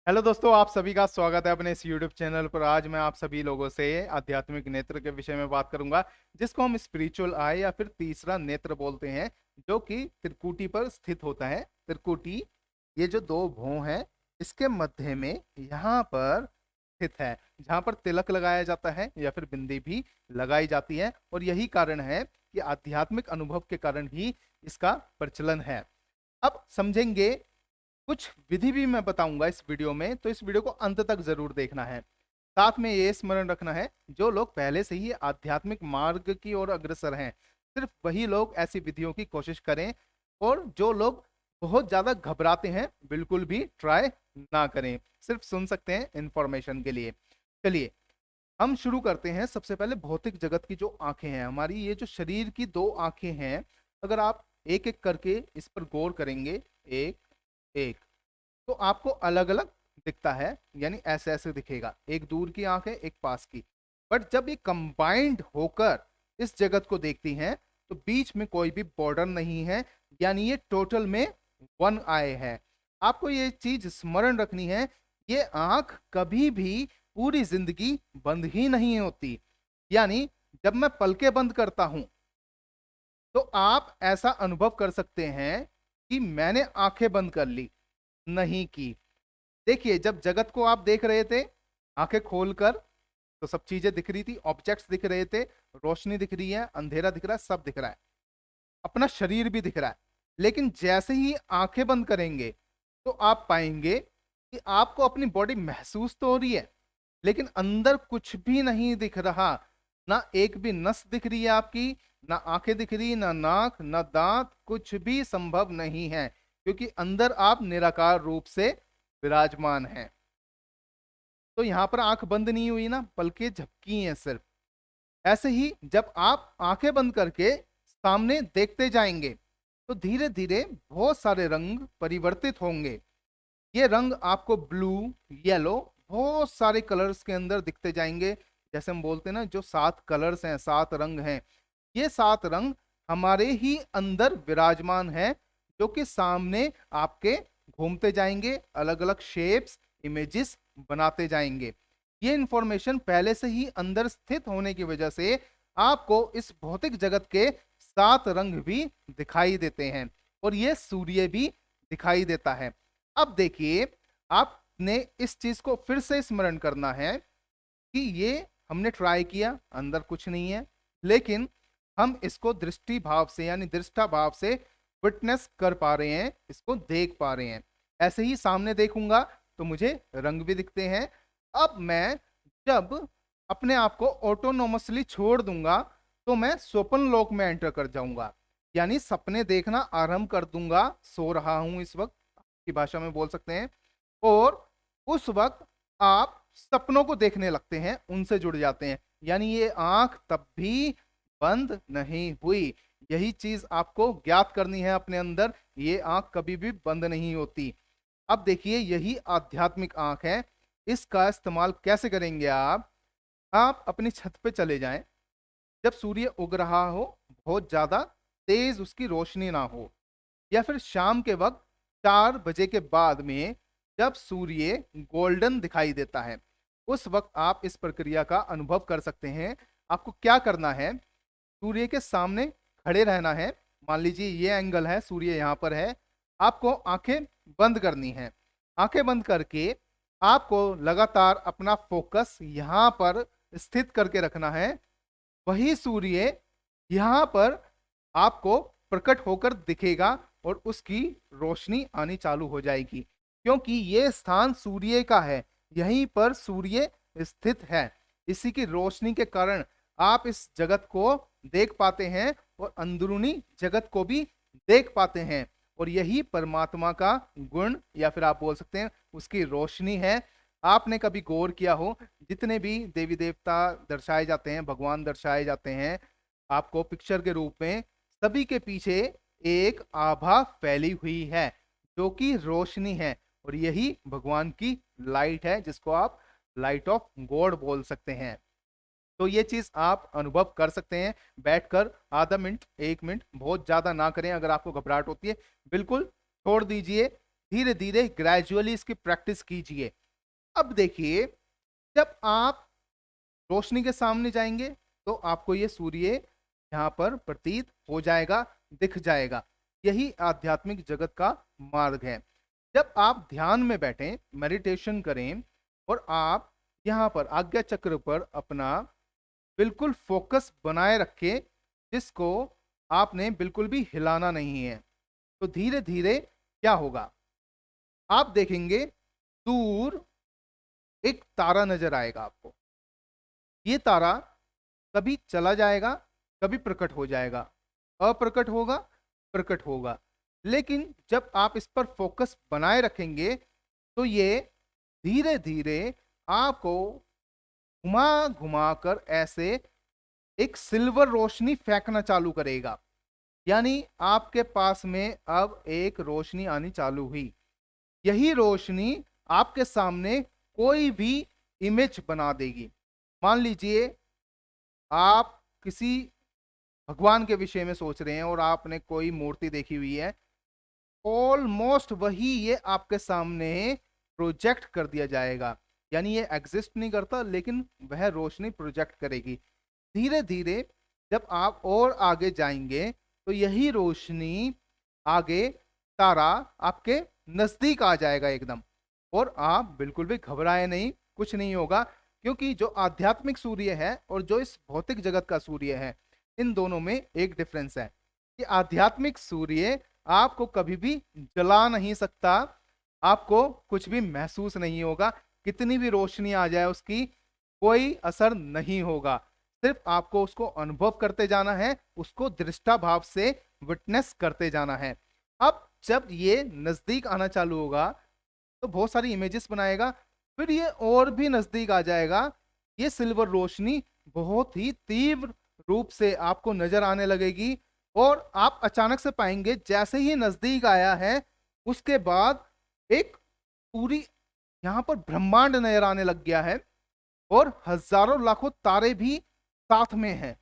Hello दोस्तों, आप सभी का स्वागत है अपने इस YouTube चैनल पर। आज मैं आप सभी लोगों से आध्यात्मिक नेत्र के विषय में बात करूंगा, जिसको हम स्पिरिचुअल आई या फिर तीसरा नेत्र बोलते हैं, जो कि त्रिकुटी पर स्थित होता है। त्रिकुटी, ये जो दो भौं हैं, इसके मध्य में यहाँ पर स्थित है, जहाँ पर तिलक लगाया जाता है या फिर बिंदी भी लगाई जाती है। और यही कारण है कि आध्यात्मिक अनुभव के कारण ही इसका प्रचलन है। अब समझेंगे, कुछ विधि भी मैं बताऊंगा इस वीडियो में, तो इस वीडियो को अंत तक जरूर देखना है। साथ में ये स्मरण रखना है, जो लोग पहले से ही आध्यात्मिक मार्ग की ओर अग्रसर हैं, सिर्फ वही लोग ऐसी विधियों की कोशिश करें। और जो लोग बहुत ज्यादा घबराते हैं, बिल्कुल भी ट्राई ना करें, सिर्फ सुन सकते हैं इंफॉर्मेशन के लिए। चलिए हम शुरू करते हैं। सबसे पहले भौतिक जगत की जो आंखें हैं, हमारी ये जो शरीर की दो आंखें हैं, अगर आप एक एक करके इस पर गौर करेंगे, एक एक, तो आपको अलग अलग दिखता है, यानी ऐसे ऐसे दिखेगा। एक दूर की आंख है, एक पास की। बट जब ये कंबाइंड होकर इस जगत को देखती हैं, तो बीच में कोई भी बॉर्डर नहीं है, यानी ये टोटल में वन आई है। आपको ये चीज स्मरण रखनी है, ये आंख कभी भी पूरी जिंदगी बंद ही नहीं होती। यानी जब मैं पलके बंद करता हूं, तो आप ऐसा अनुभव कर सकते हैं कि मैंने आंखें बंद कर ली, नहीं की। देखिए, जब जगत को आप देख रहे थे आंखें खोलकर, तो सब चीजें दिख रही थी, ऑब्जेक्ट्स दिख रहे थे, रोशनी दिख रही है, अंधेरा दिख रहा है, सब दिख रहा है, अपना शरीर भी दिख रहा है। लेकिन जैसे ही आंखें बंद करेंगे, तो आप पाएंगे कि आपको अपनी बॉडी महसूस तो हो रही है, लेकिन अंदर कुछ भी नहीं दिख रहा। ना एक भी नस दिख रही है आपकी, ना आंखें दिख रही, ना नाक, ना दांत, कुछ भी संभव नहीं है, क्योंकि अंदर आप निराकार रूप से विराजमान हैं। तो यहां पर आंख बंद नहीं हुई ना, पलकें झपकी हैं सिर्फ। ऐसे ही जब आप आंखें बंद करके सामने देखते जाएंगे, तो धीरे धीरे बहुत सारे रंग परिवर्तित होंगे। ये रंग आपको ब्लू, येलो, बहुत सारे कलर्स के अंदर दिखते जाएंगे। जैसे हम बोलते हैं ना, जो 7 कलर्स हैं, 7 रंग हैं, ये 7 रंग हमारे ही अंदर विराजमान है, जो कि सामने आपके घूमते जाएंगे, अलग अलग शेप्स, इमेजेस बनाते जाएंगे। ये इंफॉर्मेशन पहले से ही अंदर स्थित होने की वजह से आपको इस भौतिक जगत के 7 रंग भी दिखाई देते हैं, और ये सूर्य भी दिखाई देता है। अब देखिए, आपने इस चीज को फिर से स्मरण करना है कि ये हमने ट्राई किया, अंदर कुछ नहीं है, लेकिन हम इसको दृष्टि भाव से, यानी दृष्टा भाव से विटनेस कर पा रहे हैं, इसको देख पा रहे हैं। ऐसे ही सामने देखूंगा तो मुझे रंग भी दिखते हैं। अब मैं जब अपने आप को ऑटोनोमसली छोड़ दूंगा, तो मैं स्वप्न लोक में एंटर कर जाऊंगा, यानी सपने देखना आरंभ कर दूंगा। सो रहा हूं इस वक्त, की भाषा में बोल सकते हैं। और उस वक्त आप सपनों को देखने लगते हैं, उनसे जुड़ जाते हैं, यानी ये आंख तब भी बंद नहीं हुई। यही चीज आपको ज्ञात करनी है अपने अंदर, ये आंख कभी भी बंद नहीं होती। अब देखिए, यही आध्यात्मिक आंख है। इसका इस्तेमाल कैसे करेंगे आप अपनी छत पे चले जाएं, जब सूर्य उग रहा हो, बहुत ज्यादा तेज उसकी रोशनी ना हो, या फिर शाम के वक्त 4 बजे के बाद में, जब सूर्य गोल्डन दिखाई देता है, उस वक्त आप इस प्रक्रिया का अनुभव कर सकते हैं। आपको क्या करना है, सूर्य के सामने खड़े रहना है। मान लीजिए ये एंगल है, सूर्य यहाँ पर है, आपको आंखें बंद करनी है। आंखें बंद करके आपको लगातार अपना फोकस यहाँ पर स्थित करके रखना है। वही सूर्य यहाँ पर आपको प्रकट होकर दिखेगा, और उसकी रोशनी आनी चालू हो जाएगी, क्योंकि ये स्थान सूर्य का है, यहीं पर सूर्य स्थित है। इसी की रोशनी के कारण आप इस जगत को देख पाते हैं, और अंदरूनी जगत को भी देख पाते हैं। और यही परमात्मा का गुण, या फिर आप बोल सकते हैं उसकी रोशनी है। आपने कभी गौर किया हो, जितने भी देवी देवता दर्शाए जाते हैं, भगवान दर्शाए जाते हैं आपको पिक्चर के रूप में, सभी के पीछे एक आभा फैली हुई है, जो कि रोशनी है। और यही भगवान की लाइट है, जिसको आप लाइट ऑफ गॉड बोल सकते हैं। तो ये चीज आप अनुभव कर सकते हैं बैठकर, आधा मिनट, 1 मिनट, बहुत ज्यादा ना करें। अगर आपको घबराहट होती है, बिल्कुल छोड़ दीजिए। धीरे धीरे ग्रेजुअली इसकी प्रैक्टिस कीजिए। अब देखिए, जब आप रोशनी के सामने जाएंगे तो आपको ये सूर्य यहाँ पर प्रतीत हो जाएगा, दिख जाएगा। यही आध्यात्मिक जगत का मार्ग है। जब आप ध्यान में बैठें, मेडिटेशन करें और आप यहाँ पर आज्ञा चक्र पर अपना बिल्कुल फोकस बनाए रखें, जिसको आपने बिल्कुल भी हिलाना नहीं है, तो धीरे धीरे क्या होगा, आप देखेंगे दूर एक तारा नजर आएगा आपको। ये तारा कभी चला जाएगा, कभी प्रकट हो जाएगा, अप्रकट होगा, प्रकट होगा। लेकिन जब आप इस पर फोकस बनाए रखेंगे तो ये धीरे धीरे आपको घुमा घुमा कर ऐसे एक सिल्वर रोशनी फेंकना चालू करेगा। यानी आपके पास में अब एक रोशनी आनी चालू हुई। यही रोशनी आपके सामने कोई भी इमेज बना देगी। मान लीजिए आप किसी भगवान के विषय में सोच रहे हैं और आपने कोई मूर्ति देखी हुई है, ऑलमोस्ट वही ये आपके सामने प्रोजेक्ट कर दिया जाएगा। यानी ये एग्जिस्ट नहीं करता, लेकिन वह रोशनी प्रोजेक्ट करेगी। धीरे धीरे जब आप और आगे जाएंगे तो यही रोशनी आगे तारा आपके नजदीक आ जाएगा एकदम, और आप बिल्कुल भी घबराए नहीं, कुछ नहीं होगा। क्योंकि जो आध्यात्मिक सूर्य है और जो इस भौतिक जगत का सूर्य है, इन दोनों में एक डिफरेंस है कि आध्यात्मिक सूर्य आपको कभी भी जला नहीं सकता, आपको कुछ भी महसूस नहीं होगा, कितनी भी रोशनी आ जाए उसकी कोई असर नहीं होगा। सिर्फ आपको उसको अनुभव करते जाना है, उसको दृष्टा भाव से विटनेस करते जाना है। अब जब ये नजदीक आना चालू होगा तो बहुत सारी इमेजेस बनाएगा, फिर ये और भी नजदीक आ जाएगा। ये सिल्वर रोशनी बहुत ही तीव्र रूप से आपको नजर आने लगेगी और आप अचानक से पाएंगे जैसे ही नजदीक आया है उसके बाद एक पूरी यहाँ पर ब्रह्मांड नजर आने लग गया है और हजारों लाखों तारे भी साथ में हैं।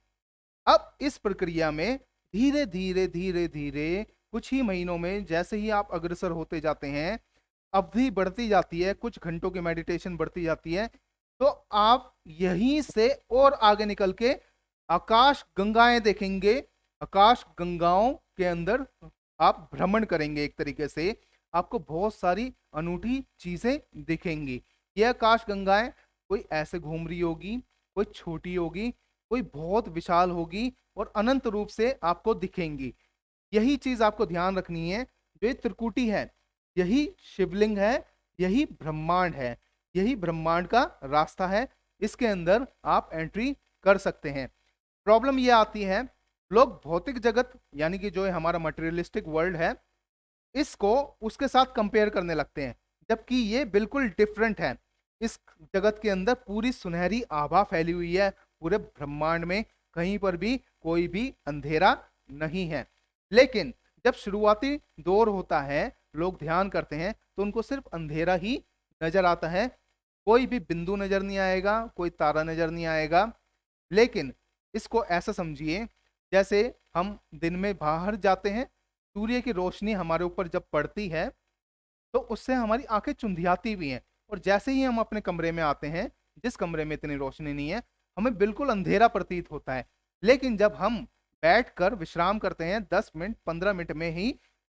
अब इस प्रक्रिया में धीरे धीरे धीरे धीरे कुछ ही महीनों में जैसे ही आप अग्रसर होते जाते हैं, अवधि बढ़ती जाती है, कुछ घंटों की मेडिटेशन बढ़ती जाती है, तो आप यहीं से और आगे निकल के आकाश गंगाएं देखेंगे। आकाश गंगाओं के अंदर आप भ्रमण करेंगे, एक तरीके से आपको बहुत सारी अनूठी चीजें दिखेंगी। यह आकाश गंगाएं कोई ऐसे घूम रही होगी, कोई छोटी होगी, कोई बहुत विशाल होगी और अनंत रूप से आपको दिखेंगी। यही चीज आपको ध्यान रखनी है। जो त्रिकुटी है यही शिवलिंग है, यही ब्रह्मांड है, यही ब्रह्मांड का रास्ता है। इसके अंदर आप एंट्री कर सकते हैं। प्रॉब्लम ये आती है, लोग भौतिक जगत यानी कि जो हमारा मटेरियलिस्टिक वर्ल्ड है, इसको उसके साथ कंपेयर करने लगते हैं, जबकि ये बिल्कुल डिफरेंट है। इस जगत के अंदर पूरी सुनहरी आभा फैली हुई है। पूरे ब्रह्मांड में कहीं पर भी कोई भी अंधेरा नहीं है। लेकिन जब शुरुआती दौर होता है, लोग ध्यान करते हैं, तो उनको सिर्फ अंधेरा ही नजर आता है, कोई भी बिंदु नजर नहीं आएगा, कोई तारा नजर नहीं आएगा। लेकिन इसको ऐसा समझिए जैसे हम दिन में बाहर जाते हैं, सूर्य की रोशनी हमारे ऊपर जब पड़ती है तो उससे हमारी आंखें चुंधियाती भी हैं, और जैसे ही हम अपने कमरे में आते हैं, जिस कमरे में इतनी रोशनी नहीं है, हमें बिल्कुल अंधेरा प्रतीत होता है। लेकिन जब हम बैठकर विश्राम करते हैं 10 मिनट 15 मिनट में ही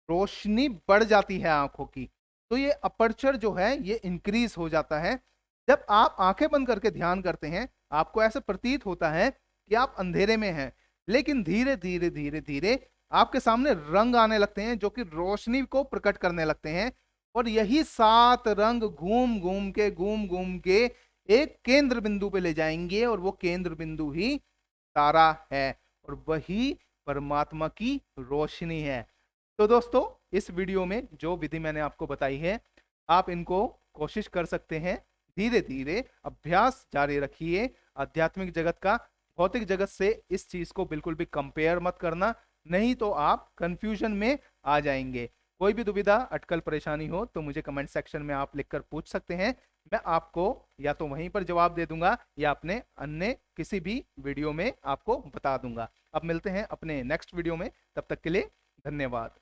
रोशनी बढ़ जाती है आंखों की, तो ये अपर्चर जो है ये इंक्रीज हो जाता है। जब आप आंखें बंद करके ध्यान करते हैं, आपको ऐसा प्रतीत होता है कि आप अंधेरे में हैं, लेकिन धीरे धीरे धीरे धीरे आपके सामने रंग आने लगते हैं जो कि रोशनी को प्रकट करने लगते हैं, और यही 7 रंग घूम घूम के एक केंद्र बिंदु पे ले जाएंगे, और वो केंद्र बिंदु ही तारा है और वही परमात्मा की रोशनी है। तो दोस्तों, इस वीडियो में जो विधि मैंने आपको बताई है, आप इनको कोशिश कर सकते हैं। धीरे धीरे अभ्यास जारी रखिए आध्यात्मिक जगत का। भौतिक जगत से इस चीज को बिल्कुल भी कंपेयर मत करना, नहीं तो आप कंफ्यूजन में आ जाएंगे। कोई भी दुविधा, अटकल, परेशानी हो तो मुझे कमेंट सेक्शन में आप लिखकर पूछ सकते हैं। मैं आपको या तो वहीं पर जवाब दे दूंगा या अपने अन्य किसी भी वीडियो में आपको बता दूंगा। अब मिलते हैं अपने नेक्स्ट वीडियो में, तब तक के लिए धन्यवाद।